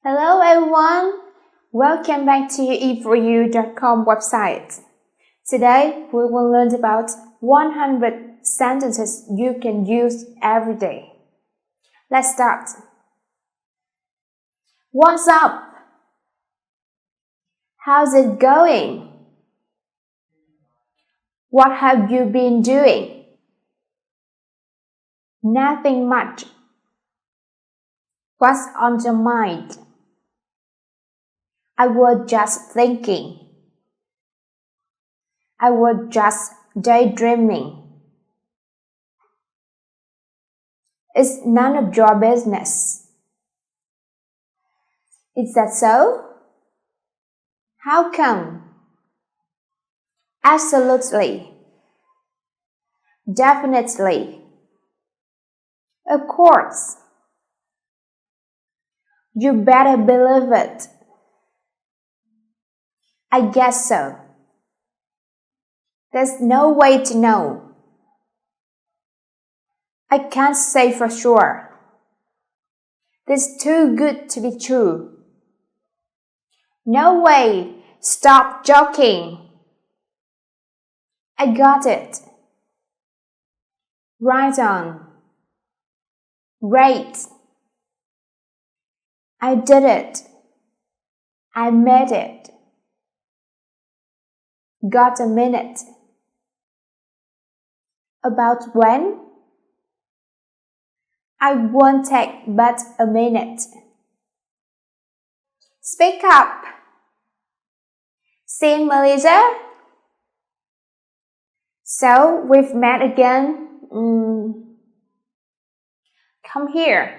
Hello everyone! Welcome back to e4u.com website. Today we will learn about 100 sentences you can use every day. Let's start. What's up? How's it going? What have you been doing? Nothing much. What's on your mind? I was just thinking. I was just daydreaming. It's none of your business. Is that so? How come? Absolutely. Definitely. Of course. You better believe it. I guess so. There's no way to know. I can't say for sure. This is too good to be true. No way. Stop joking. I got it. Right on. Great. I did it. I made it. Got a minute. About when? I won't take but a minute. Speak up. See, Melissa? So, we've met again. Come here.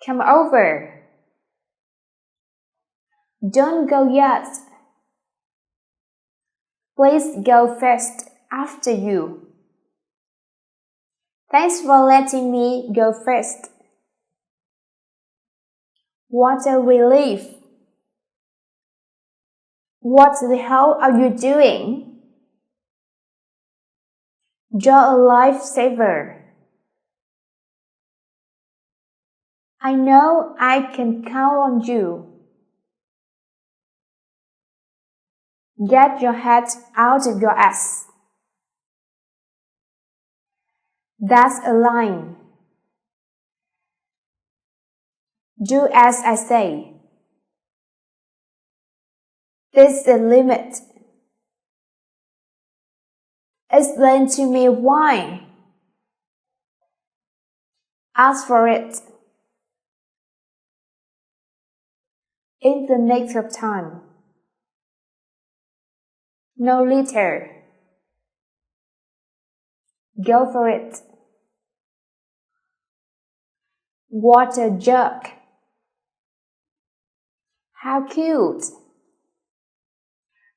Come over. Don't go yet. Please go first after you. Thanks for letting me go first. What a relief. What the hell are you doing? You're a lifesaver. I know I can count on you. Get your head out of your ass. That's a line. Do as I say. This is the limit. Explain to me why. Ask for it. In the nick of time. No later. Go for it. What a jerk. How cute.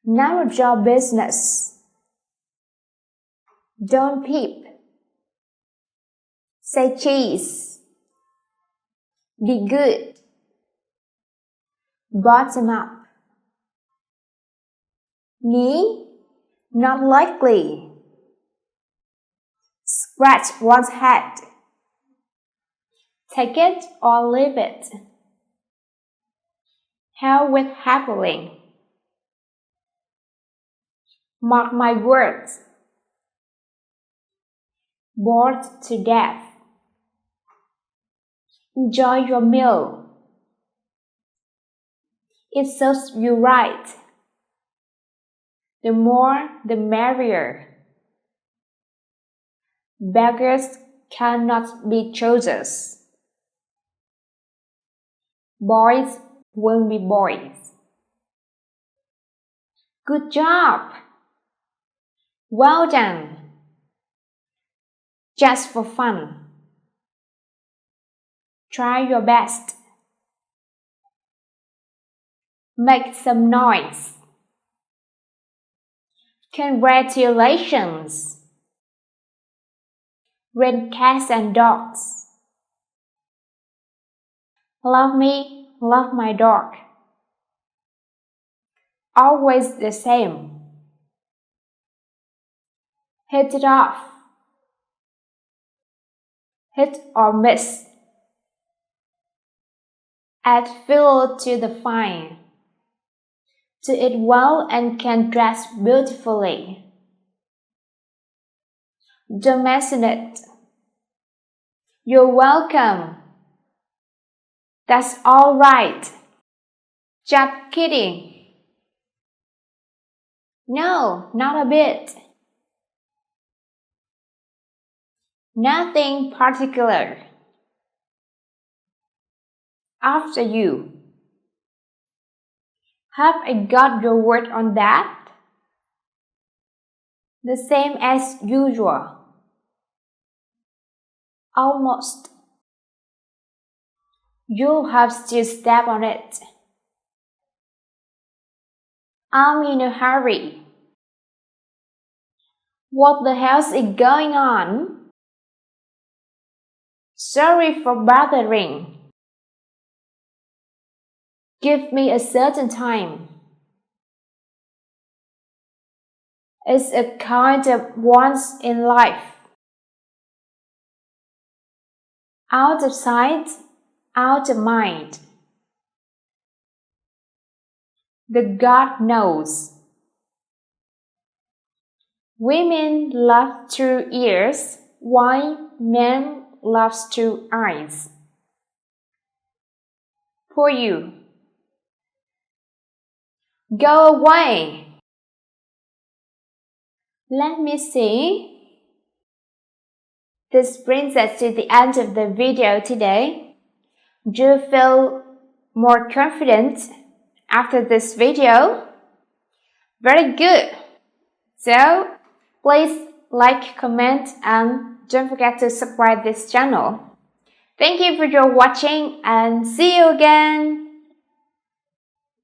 None of your business. Don't peep. Say cheese. Be good. Bottom up. Me? Not likely. Scratch one's head. Take it or leave it. Hell with haggling. Mark my words. Bored to death. Enjoy your meal. It serves you right. The more, the merrier. Beggars cannot be choosers. Boys will be boys. Good job! Well done! Just for fun. Try your best. Make some noise. Congratulations! Red cats and dogs. Love me, love my dog. Always the same. Hit it off. Hit or miss. Add fuel to the fire. To eat well and can dress beautifully. Don't mention it. You're welcome. That's all right. Just kidding. No, not a bit. Nothing particular. After you. Have I got your word on that? The same as usual. Almost. You'll have to step on it. I'm in a hurry. What the hell's going on? Sorry for bothering. Give me a certain time. It's a kind of once in life. Out of sight, out of mind. The God knows. Women love through ears, while men love through eyes. For you. Go away. Let me see. This brings us to the end of the video today. Do you feel more confident after this video? Very good. So, please like, comment, and don't forget to subscribe this channel. Thank you for your watching and see you again.